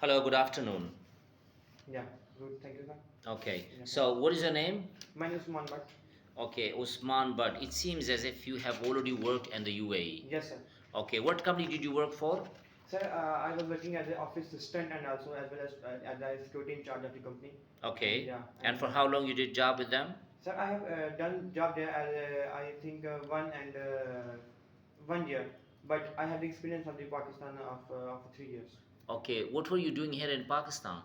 Hello, good afternoon. Yeah, good. Thank you, sir. Okay, Yeah. so what is your name? My name is Mohammed. Okay, Usman, but it seems as if you have already worked in the UAE. Yes, sir. Okay, what company did you work for? Sir, I was working as an office assistant and also as well as a security in charge of the company. And Okay, yeah, and and for how long you did job with them? sir, I have done job there as I think 1 year, but I have the experience of the Pakistan of 3 years. Okay, what were you doing here in Pakistan?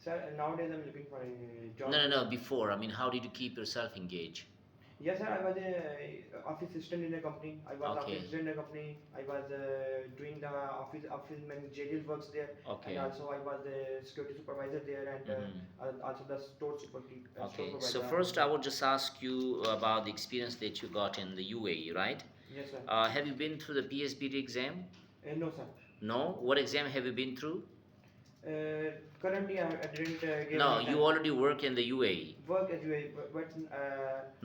Sir, nowadays I'm looking for a No, job. no, no, before. I mean, how did you keep yourself engaged? Yes, sir. I was a office assistant in a company. I was office Okay, assistant in a company. I was doing the office managerial works there, and okay. also I was the security supervisor there, and Mm-hmm. also the store Okay, so supervisor first I there. would just ask you about the experience that you got in the UAE, right? Yes, sir. Have you been through the PSBD exam? No, sir. No? What exam have you been through? Currently, I didn't give No, any you time. already work in the UAE, Work as well,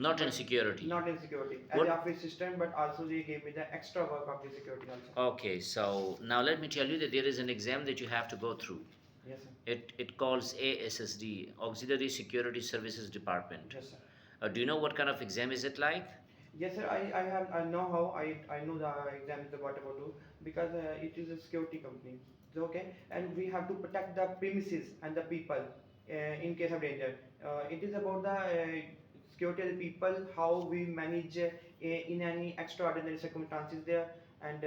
not in but security. not in security as the What? office assistant, but also they gave me the extra work of the security also. Okay, so now let me tell you that there is an exam that you have to go through. Yes, sir. It calls ASSD, Auxiliary Security Services Department. Yes, sir. Do you know what kind of exam is it like? Yes, sir. I know how I know the exam is what about to because it is a security company. So, okay, and we have to protect the premises and the people in case of danger. It is about the security of the people, how we manage in any extraordinary circumstances there, and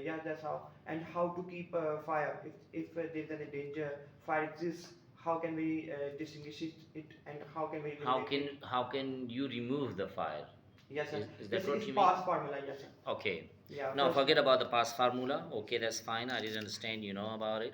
yeah, that's how. And how to keep fire if there's any danger, fire exists. How can we distinguish it, and how can we How eliminate can it? how can you remove the fire? Yes, sir. Is that what It's you mean? past formula. Yes, sir. Okay. Yeah, Now first. forget about the past formula. Okay, that's fine. I didn't understand. You know about it.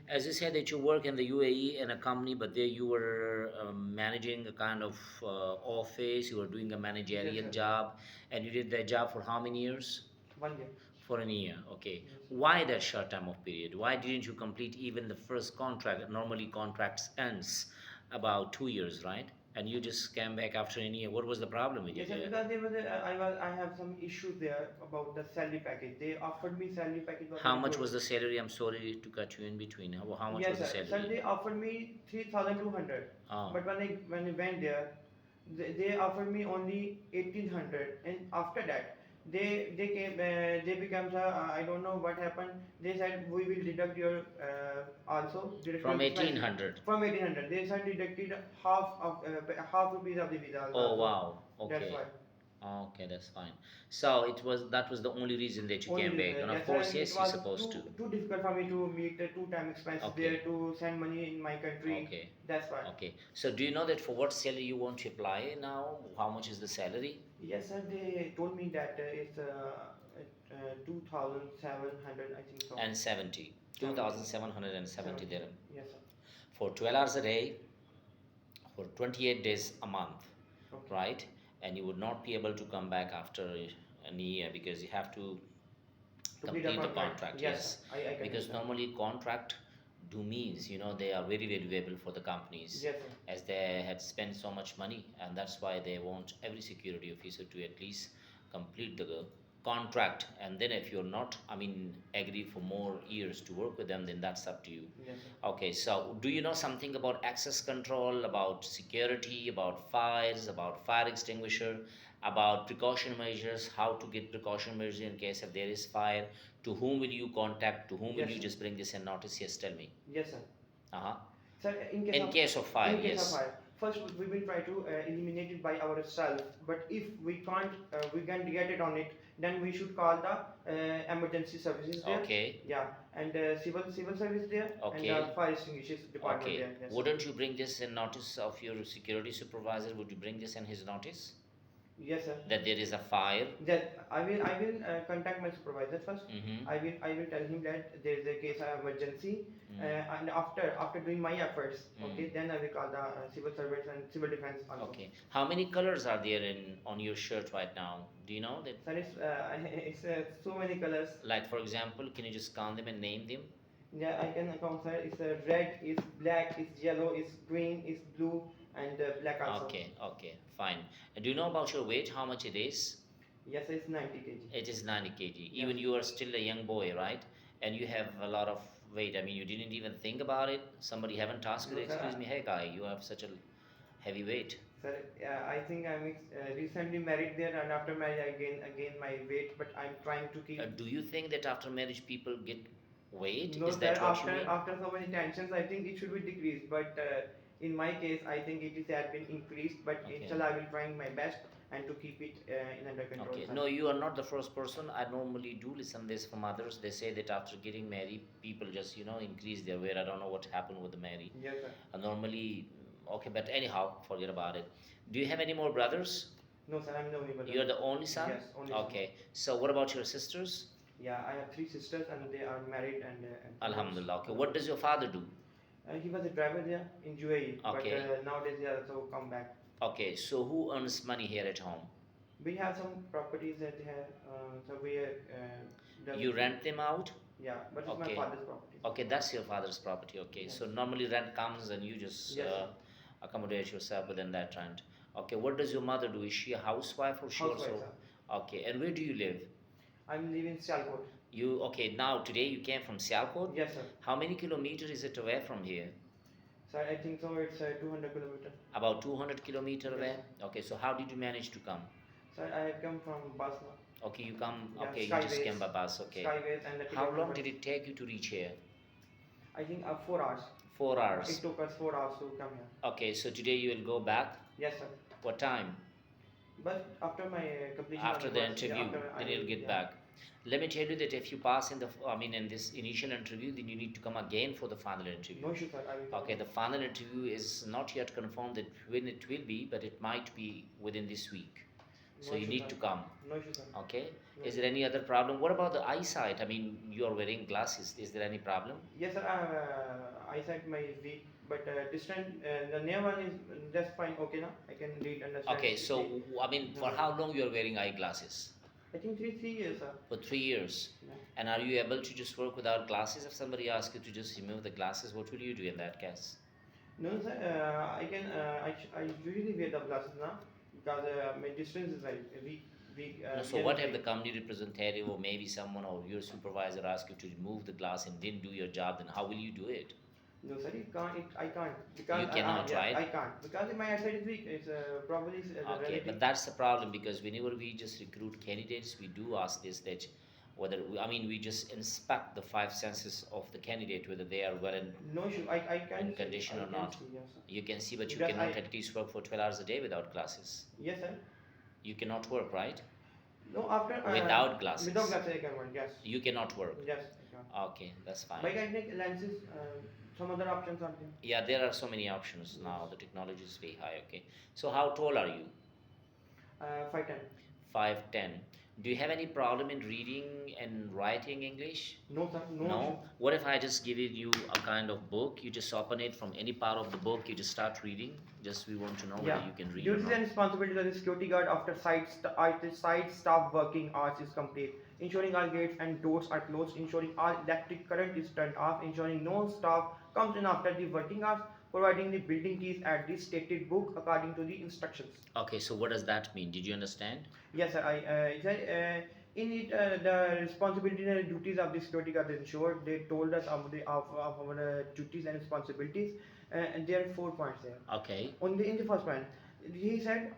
As you said that you work in the UAE in a company, but there you were managing a kind of office. You were doing a Yes, managerial sir. job, and you did that job for how many years? 1 year. For a year. Okay. Yes. Why that short time of period? Why didn't you complete even the first contract? Normally contracts ends about 2 years, right? And you just came back after a year. What was the problem with you Yes, sir. there? Because there was I have some issues there about the salary package. They offered me salary package was How very much was good. the salary? I'm sorry to cut you in between. How much Yes, was the sir. Sir, salary? they offered me 3,200. Oh, But when I went there, they offered me only 1,800. And after that, they came they became I don't know what happened. They said we will deduct your also deduct your from expenses 1800. from 1,800. They said deducted half rupees of the visa Oh also. wow. That's Okay. why. Okay, that's fine. So it was that was the only reason that you Only came reason, back. And of yes, sir, course, and it yes, you're was supposed to. too difficult for me to meet the two time expenses there Okay. to send money in my country. Okay. That's why. Okay. So do you know that for what salary you want to apply now? How much is the salary? Yes, sir. They told me that it's 2,700. I think so. And 70. 70. 2770 70. dirham. Yes, sir. For 12 hours a day, for 28 days a month, Okay. right? And you would not be able to come back after a year because you have to Complete a complete the contract. contract. Yes, sir. Yes, I can because understand. normally contract do means they are very valuable for the companies Yes, sir. as they had spent so much money, and that's why they want every security officer to at least complete the contract. And then if you're not, I mean, agree for more years to work with them, then that's up to you. Yes, sir. Okay, so do you know something about access control, about security, about fires, about fire extinguisher, about precaution measures, how to get precaution measures in case if there is fire? To whom will you contact? To whom will Yes, you sir. just bring this in notice? Yes, tell me. Yes, sir. Uh-huh. Sir, In case of fire, in case of yes. fire, first we will try to eliminate it by ourselves. But if we can't get it on it, then we should call the emergency services there. Okay. Yeah, and civil service there, and Okay. fire extinguishers department Okay. there. Yes. Wouldn't you bring this in notice of your security supervisor? Would you bring this in his notice Yes, sir. that there is a fire? That I will contact my supervisor first. Mm-hmm. I will tell him that there is a case of emergency, Mm. and after doing my efforts, okay, Mm. then I will call the civil servants and civil defense also. Okay. How many colors are there in on your shirt right now? Do you know that? Sir, it's so many colors. Like for example, can you just count them and name them? Yeah, I can account, sir. It's red, it's black, it's yellow, it's green, it's blue, and black also. Okay. Okay. Fine. And do you know about your weight? How much it is? Yes, it's 90 kg. It is 90 kg. Yeah. Even you are still a young boy, right? And you have a lot of Wait, I mean, you didn't even think about it? Somebody haven't asked you, No, sir. excuse me, hey guy, you have such a heavy weight. Sir, I think I'm recently married there, and after marriage I gain my weight, but I'm trying to keep. Do you think that after marriage people get weight? No, Is sir. that what you After mean? so many tensions, I think it should be decreased. But in my case, I think it is had been increased. But Okay. inshallah, I will trying my best and to keep it in under control. Okay, Sir. no, you are not the first person. I normally do listen this from others. They say that after getting married, people just increase their weight. I don't know what happened with the married. Yes, sir. Normally, okay, but anyhow, forget about it. Do you have any more brothers? No, sir. I'm the only brother. You are the only son. Yes, only son. Okay, so what about your sisters? Yeah, I have three sisters and they are married and Alhamdulillah. Okay, what does your father do? he was a driver there in UAE, Okay. but nowadays he also come back. Okay, so who earns money here at home? We have some properties that they have, so we You rent them out? Yeah, but it's my Okay. father's property. Okay, that's your father's property. Okay, so Yes. normally rent comes and you just Yes, sir. accommodate yourself within that rent. Okay, what does your mother do? Is she a housewife or she Housewife, also? sir. Okay, and where do you live? I'm living in Sialkot. You okay? Now today you came from Sialkot. Yes, sir. How many kilometers is it away from here? So I think so. It's 200 kilometer. About 200 kilometer Yes. away. Okay, so how did you manage to come? So I have come from Basra. Okay, you come. Yeah, Okay, you just Skyways. came by bus. Okay. Skyways and the How ticket long number- did it take you to reach here? I think 4 hours. 4 hours. It took us 4 hours to come here. Okay, so today you will go back. Yes, sir. What time? But after my completion After of the course, interview, after I then you'll will- get yeah. back. Let me tell you that if you pass in in this initial interview, then you need to come again for the final interview. No issue, sir. I will. Okay, the final interview is not yet confirmed that when it will be, but it might be within this week. So No you issue, need sir. to come. No issue, sir. Okay. No Is there any other problem? What about the eyesight? I mean, you are wearing glasses. Is there any problem? Yes, sir. I have eyesight my weak, but distant. The near one is just fine. Okay, now I can read, understand. Okay, so see. I mean, for how long you are wearing eyeglasses? I think 3 years, sir. For 3 years. Yeah. And are you able to just work without glasses? If somebody asks you to just remove the glasses, what will you do in that case? No, sir. I can. I usually wear the glasses now because my distance is like weak. No, so what if the company representative or maybe someone or your supervisor asks you to remove the glass and didn't do your job, then how will you do it? No, sir. I can't because You cannot, yeah, right? I can't because my eyesight is weak. It's probably the Okay, relative. but that's the problem because whenever we just recruit candidates, we do ask this that whether I mean we just inspect the five senses of the candidate whether they are well No issue. I can. in see- condition I or can not. see, yes, sir. You can see, but you Because cannot I- at least work for 12 hours a day without glasses. Yes, sir. You cannot work, right? No, after Without glasses. Without glasses, I can work. Yes. You cannot work. Yes, I can. Okay, that's fine. But I can take lenses. Some other options are there. Yeah, there are so many options now. The technology is very high. Okay, so how tall are you? 510. 5'10". Do you have any problem in reading and writing English? No, sir. No. No. What if I just give you a kind of book? You just open it from any part of the book. You just start reading. Just we want to know Yeah. whether you can read or Duties not. and responsibilities of the security guard after site staff working hours is complete. Ensuring all gates and doors are closed. Ensuring all electric current is turned off. Ensuring no staff comes in after the working hours. Providing the building keys at the stated book according to the instructions. Okay, so what does that mean? Did you understand? Yes, sir. I said in it the responsibilities and duties of the security guard is ensured. They told us of our duties and responsibilities, and there are 4 points there. Okay. Only in the first point, he said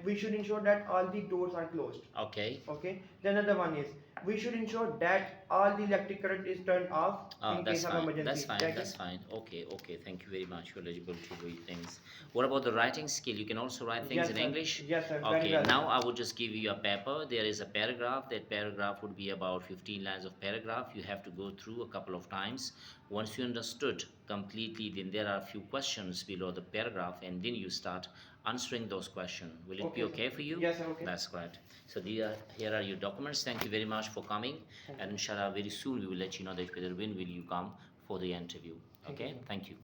we should ensure that all the doors are closed. Okay. Okay. The another one is we should ensure that all the electric current is turned off in That's case of fine. emergency. That's fine. That That's is- fine. Okay. Okay. Thank you very much. You're eligible to read things. What about the writing skill? You can also write things Yes, in sir. English. Yes, sir. Very Okay. well. Now I would just give you a paper. There is a paragraph. That paragraph would be about 15 lines of paragraph. You have to go through a couple of times. Once you understood completely, then there are a few questions below the paragraph, and then you start answering those questions. Will it be Okay, sir. okay for you? Yes, sir. Okay. That's great. So here are your documents. Thank you very much for coming. Thank And you. inshallah, very soon we will let you know that whether when will you come for the interview. Thank you, Okay? sir. Thank you.